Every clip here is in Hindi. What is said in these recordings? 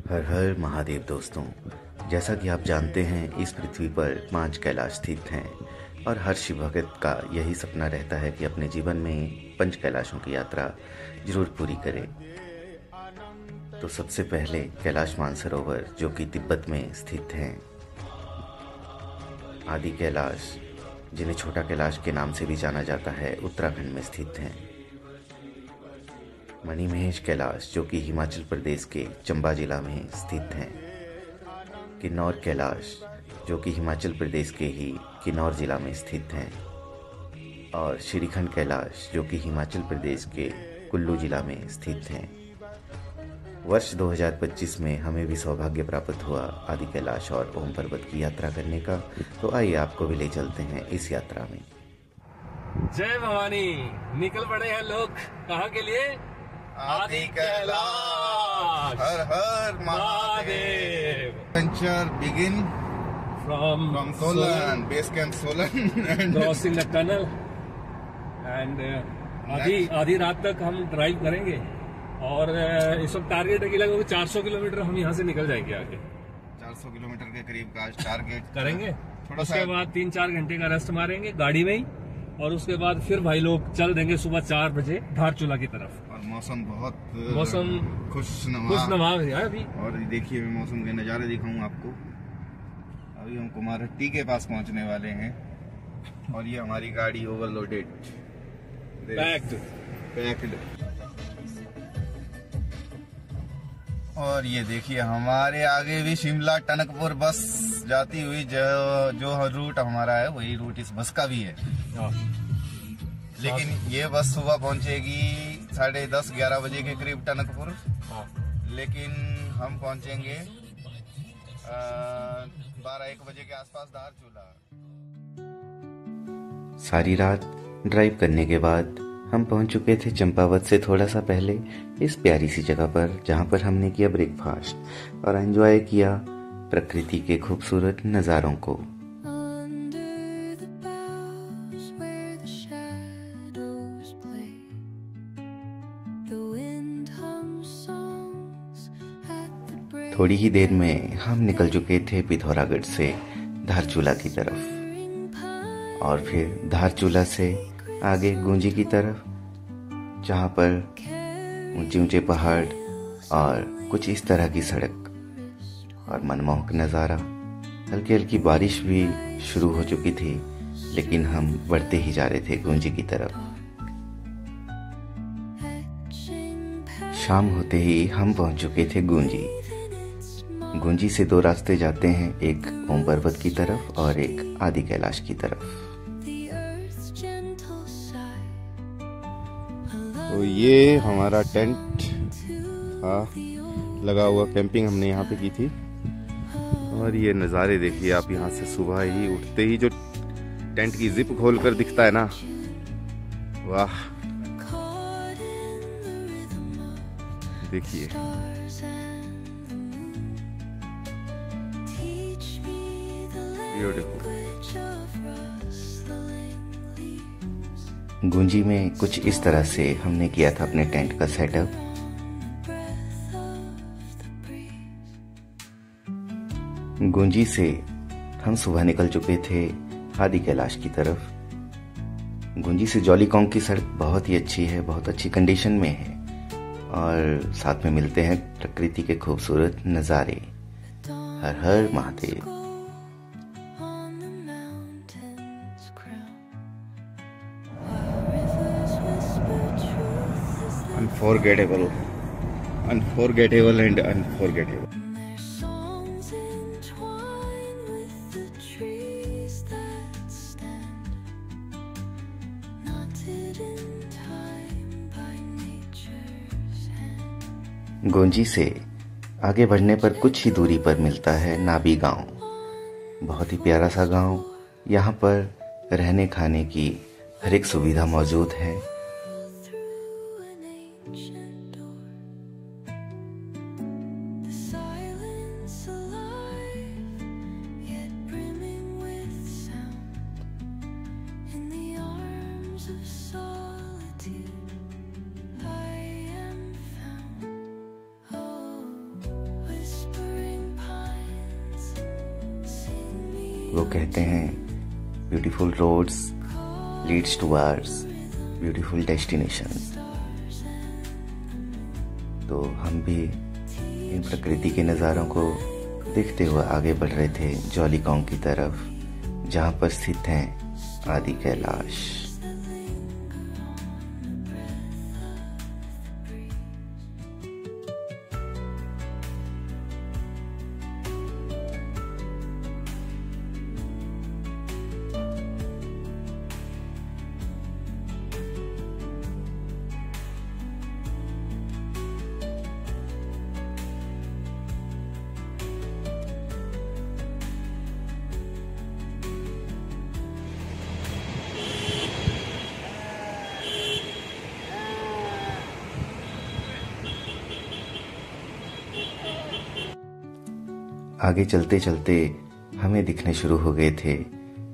हर हर महादेव दोस्तों। जैसा कि आप जानते हैं, इस पृथ्वी पर 5 कैलाश स्थित हैं और हर शिव भक्त का यही सपना रहता है कि अपने जीवन में 5 कैलाशों की यात्रा जरूर पूरी करें। तो सबसे पहले कैलाश मानसरोवर, जो कि तिब्बत में स्थित हैं। आदि कैलाश, जिन्हें छोटा कैलाश के नाम से भी जाना जाता है, उत्तराखंड में स्थित हैं। मणिमहेश कैलाश, जो कि हिमाचल प्रदेश के चंबा जिला में स्थित हैं। किन्नौर कैलाश, जो कि हिमाचल प्रदेश के ही किन्नौर जिला में स्थित हैं। और श्रीखंड कैलाश, जो कि हिमाचल प्रदेश के कुल्लू जिला में स्थित हैं। वर्ष 2025 में हमें भी सौभाग्य प्राप्त हुआ आदि कैलाश और ओम पर्वत की यात्रा करने का। तो आइए आपको भी ले चलते हैं इस यात्रा में। जय भवानी। निकल पड़े हैं लोग कहाँ के लिए? आदि कैलाश। हर हर Mahadev. Adventure begin from Solan, base camp Solan, and crossing the tunnel and आधी रात तक हम ड्राइव करेंगे और इस वक्त टारगेट है कि लगभग 400 किलोमीटर हम यहाँ से निकल जाएंगे आगे। 400 किलोमीटर के करीब का टारगेट करेंगे। थोड़ा उसके बाद 3-4 घंटे का रेस्ट मारेंगे गाड़ी में ही, और उसके बाद फिर भाई लोग चल देंगे सुबह 4 बजे धारचूला की तरफ। और मौसम मौसम खुशनुमा है अभी। और देखिए, मैं मौसम के नज़ारे दिखाऊं आपको। अभी हम कुमारहट्टी के पास पहुंचने वाले हैं और ये हमारी गाड़ी ओवरलोडेड, पैक्ड। और ये देखिए, हमारे आगे भी शिमला टनकपुर बस जाती हुई, जो रूट हमारा है वही रूट इस बस का भी है। लेकिन ये बस सुबह पहुंचेगी 10:30-11 बजे के करीब टनकपुर। लेकिन हम पहुंचेंगे 12-1 बजे के आसपास धारचूला। सारी रात ड्राइव करने के बाद हम पहुंच चुके थे चंपावत से थोड़ा सा पहले इस प्यारी सी जगह पर, जहां पर हमने किया ब्रेकफास्ट और एंजॉय किया प्रकृति के खूबसूरत नज़ारों को। थोड़ी ही देर में हम निकल चुके थे पिथौरागढ़ से धारचूला की तरफ और फिर धारचूला से आगे गुंजी की तरफ, जहाँ पर ऊंचे ऊंचे पहाड़ और कुछ इस तरह की सड़क और मनमोहक नज़ारा। हल्की हल्की बारिश भी शुरू हो चुकी थी, लेकिन हम बढ़ते ही जा रहे थे गुंजी की तरफ। शाम होते ही हम पहुंच चुके थे गुंजी। गुंजी से 2 रास्ते जाते हैं, एक ओम पर्वत की तरफ और एक आदि कैलाश की तरफ। तो ये हमारा टेंट था लगा हुआ, कैंपिंग हमने यहाँ पे की थी। और ये नज़ारे देखिए आप, यहाँ से सुबह ही उठते ही जो टेंट की जिप खोलकर दिखता है ना, वाह। देखिए ब्यूटीफुल। गुंजी में कुछ इस तरह से हमने किया था अपने टेंट का सेटअप। गुंजी से हम सुबह निकल चुके थे आदि कैलाश की तरफ। गुंजी से जौलीकौंग की सड़क बहुत ही अच्छी है, बहुत अच्छी कंडीशन में है और साथ में मिलते हैं प्रकृति के खूबसूरत नज़ारे। हर हर महादेव। Unforgettable and unforgettable. गोंजी से आगे बढ़ने पर कुछ ही दूरी पर मिलता है नाबी गांव। बहुत ही प्यारा सा गांव। यहाँ पर रहने खाने की हर एक सुविधा मौजूद है। वो कहते हैं beautiful roads leads towards beautiful destination. तो हम भी इन प्रकृति के नज़ारों को देखते हुए आगे बढ़ रहे थे जॉलीकॉन्ग की तरफ, जहाँ पर स्थित हैं आदि कैलाश। आगे चलते चलते हमें दिखने शुरू हो गए थे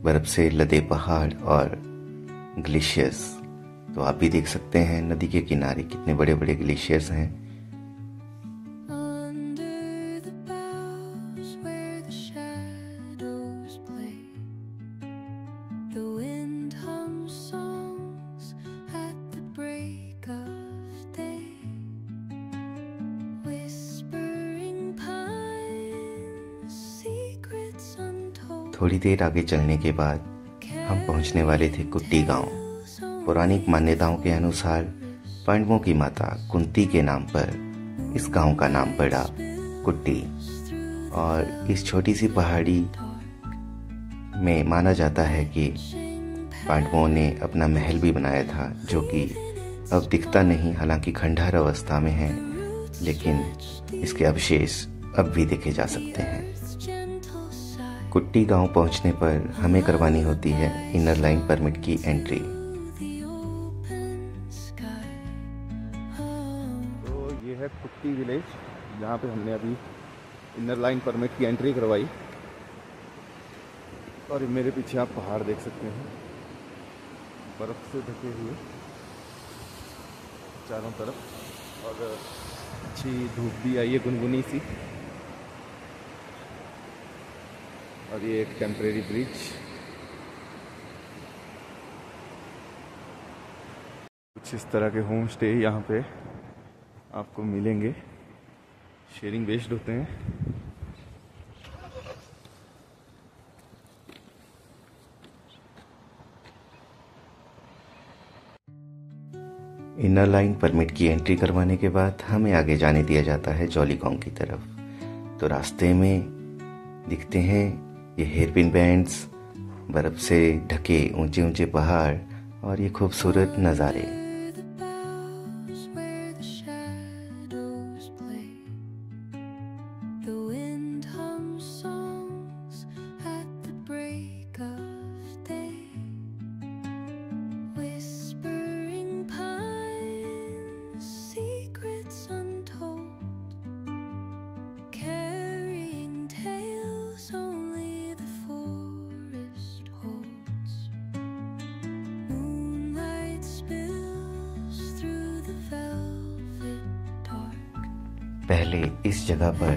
बर्फ से लदे पहाड़ और ग्लेशियर्स। तो आप भी देख सकते हैं नदी के किनारे कितने बड़े बड़े ग्लेशियर्स हैं। थोड़ी देर आगे चलने के बाद हम पहुंचने वाले थे कुट्टी गांव। पौराणिक मान्यताओं के अनुसार पांडवों की माता कुंती के नाम पर इस गांव का नाम पड़ा कुट्टी। और इस छोटी सी पहाड़ी में माना जाता है कि पांडवों ने अपना महल भी बनाया था, जो कि अब दिखता नहीं, हालांकि खंडहर अवस्था में है, लेकिन इसके अवशेष अब भी देखे जा सकते हैं। कुट्टी गांव पहुंचने पर हमें करवानी होती है इनर लाइन परमिट की एंट्री। तो ये है कुट्टी विलेज, जहाँ पे हमने अभी इनर लाइन परमिट की एंट्री करवाई। और मेरे पीछे आप पहाड़ देख सकते हैं, बर्फ से ढके हुए चारों तरफ, और अच्छी धूप भी आई है गुनगुनी सी। और ये एक टेम्परेरी ब्रिज। कुछ इस तरह के होम स्टे यहाँ पे आपको मिलेंगे, शेयरिंग बेस्ड होते हैं। इनर लाइन परमिट की एंट्री करवाने के बाद हमें आगे जाने दिया जाता है जॉलीकॉन्ग की तरफ। तो रास्ते में दिखते हैं ये हेयरपिन बैंड्स, बर्फ से ढके ऊंचे ऊंचे पहाड़ और ये खूबसूरत नज़ारे। पहले इस जगह पर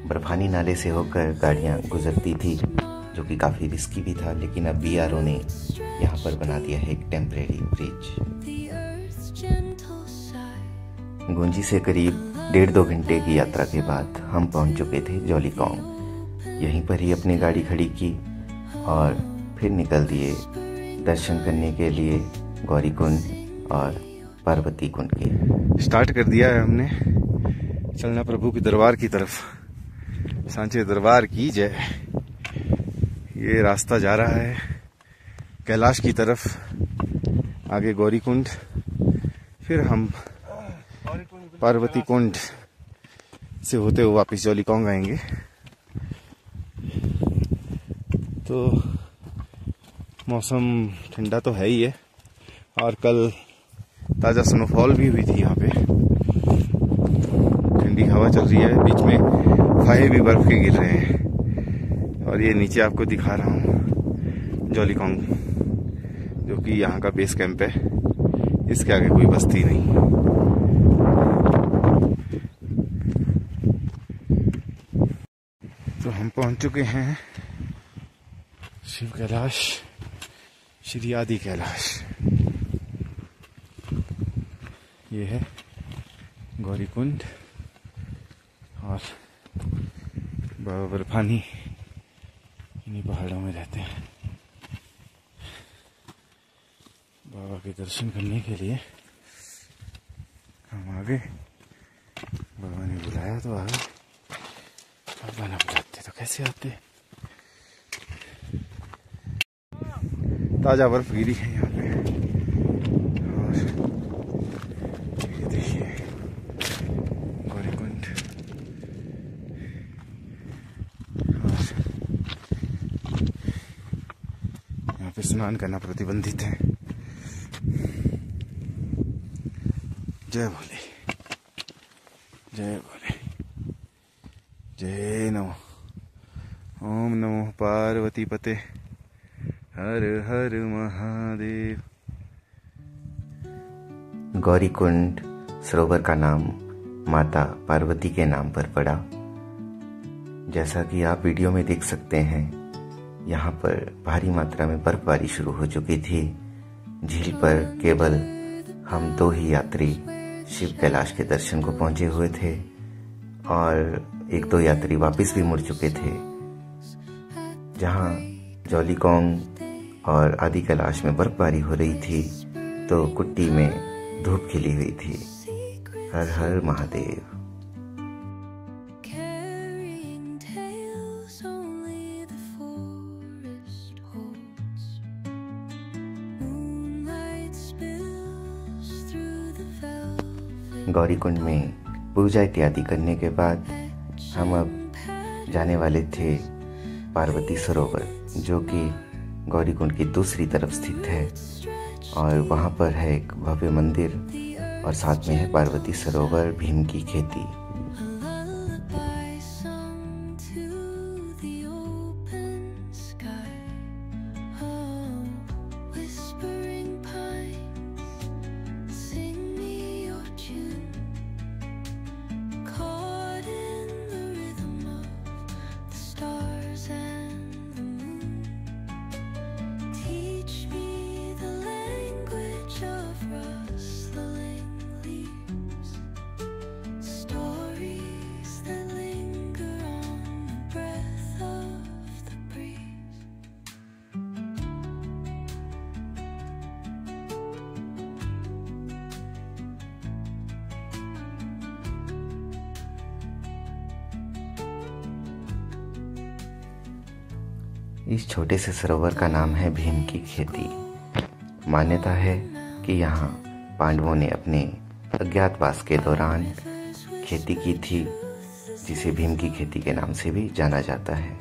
बर्फानी नाले से होकर गाड़ियां गुजरती थी, जो कि काफ़ी रिस्की भी था, लेकिन अब BRO ने यहाँ पर बना दिया है एक टेम्परेरी ब्रिज। गुंजी से करीब 1.5-2 घंटे की यात्रा के बाद हम पहुँच चुके थे जॉलीकॉन्ग। यहीं पर ही अपनी गाड़ी खड़ी की और फिर निकल दिए दर्शन करने के लिए गौरीकुंड और पार्वती कुंड के। स्टार्ट कर दिया है हमने चलना प्रभु के दरबार की तरफ। सांचे दरबार की जय। ये रास्ता जा रहा है कैलाश की तरफ, आगे गौरीकुंड, फिर हम पार्वती कुंड से होते हुए वापस जॉलीकॉन्ग आएंगे। तो मौसम ठंडा तो है ही है, और कल ताज़ा स्नोफॉल भी हुई थी यहाँ पे। ठंडी हवा चल रही है, बीच में फाहे भी बर्फ के गिर रहे हैं। और ये नीचे आपको दिखा रहा हूँ जॉलीकॉन्ग, जो कि यहाँ का बेस कैंप है। इसके आगे कोई बस्ती नहीं। तो हम पहुँच पहुंच चुके हैं शिव कैलाश, श्री आदि कैलाश। ये है गौरीकुंड और बाबा बर्फानी इन्हीं पहाड़ों में रहते हैं। बाबा के दर्शन करने के लिए हम आगे, बाबा ने बुलाया तो आ गए, बाबा ना बुलाते तो कैसे आते। ताजा बर्फ गिरी है यहाँ पे और ये देखिए गौरीकुंड और यहाँ पे स्नान करना प्रतिबंधित है। जय भोले, जय भोले, जय नमो, ओम नमो पार्वती पते, हर हर महादेव। गौरीकुंड सरोवर का नाम माता पार्वती के नाम पर पड़ा। जैसा कि आप वीडियो में देख सकते हैं, यहाँ पर भारी मात्रा में बर्फबारी शुरू हो चुकी थी। झील पर केवल हम 2 ही यात्री शिव कैलाश के दर्शन को पहुंचे हुए थे और 1-2 यात्री वापस भी मुड़ चुके थे। जहाँ जौलीकोंग और आदि कैलाश में बर्फबारी हो रही थी तो कुट्टी में धूप खिली हुई थी। हर हर महादेव। गौरीकुंड में पूजा इत्यादि करने के बाद हम अब जाने वाले थे पार्वती सरोवर, जो कि गौरीकुंड की दूसरी तरफ स्थित है और वहाँ पर है एक भव्य मंदिर और साथ में है पार्वती सरोवर, भीम की खेती। इस छोटे से सरोवर का नाम है भीम की खेती। मान्यता है कि यहाँ पांडवों ने अपने अज्ञातवास के दौरान खेती की थी, जिसे भीम की खेती के नाम से भी जाना जाता है।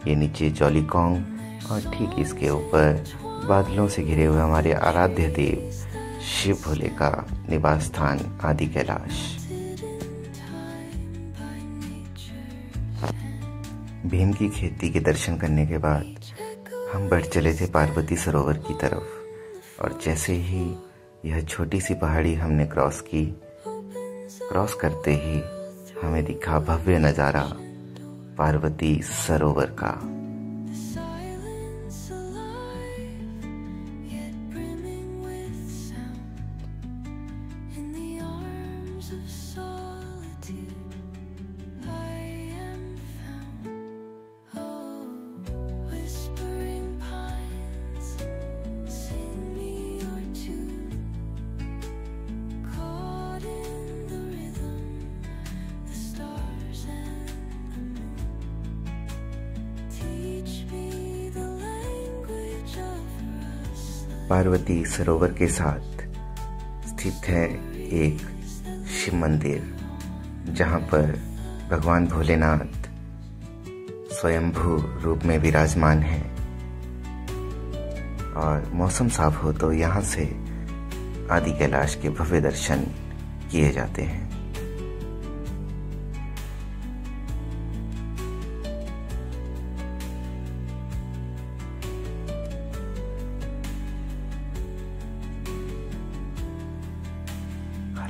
ये नीचे जौलीकोंग और ठीक इसके ऊपर बादलों से घिरे हुए हमारे आराध्य देव शिव भोले का निवास स्थान आदि कैलाश। भीम की खेती के दर्शन करने के बाद हम बढ़ चले थे पार्वती सरोवर की तरफ और जैसे ही यह छोटी सी पहाड़ी हमने क्रॉस करते ही हमें दिखा भव्य नज़ारा पार्वती सरोवर का। पार्वती सरोवर के साथ स्थित है एक शिव मंदिर, जहाँ पर भगवान भोलेनाथ स्वयंभू रूप में विराजमान हैं और मौसम साफ हो तो यहाँ से आदि कैलाश के भव्य दर्शन किए जाते हैं।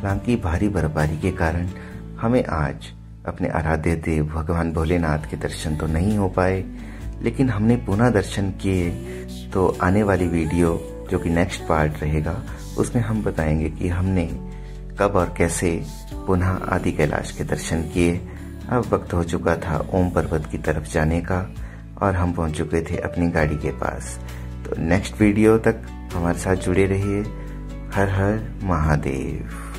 हालांकि भारी बर्फबारी के कारण हमें आज अपने आराध्य देव भगवान भोलेनाथ के दर्शन तो नहीं हो पाए, लेकिन हमने पुनः दर्शन किए। तो आने वाली वीडियो जो कि नेक्स्ट पार्ट रहेगा, उसमें हम बताएंगे कि हमने कब और कैसे पुनः आदि कैलाश के दर्शन किए। अब वक्त हो चुका था ओम पर्वत की तरफ जाने का और हम पहुंच चुके थे अपनी गाड़ी के पास। तो नेक्स्ट वीडियो तक हमारे साथ जुड़े रहिए। हर हर महादेव।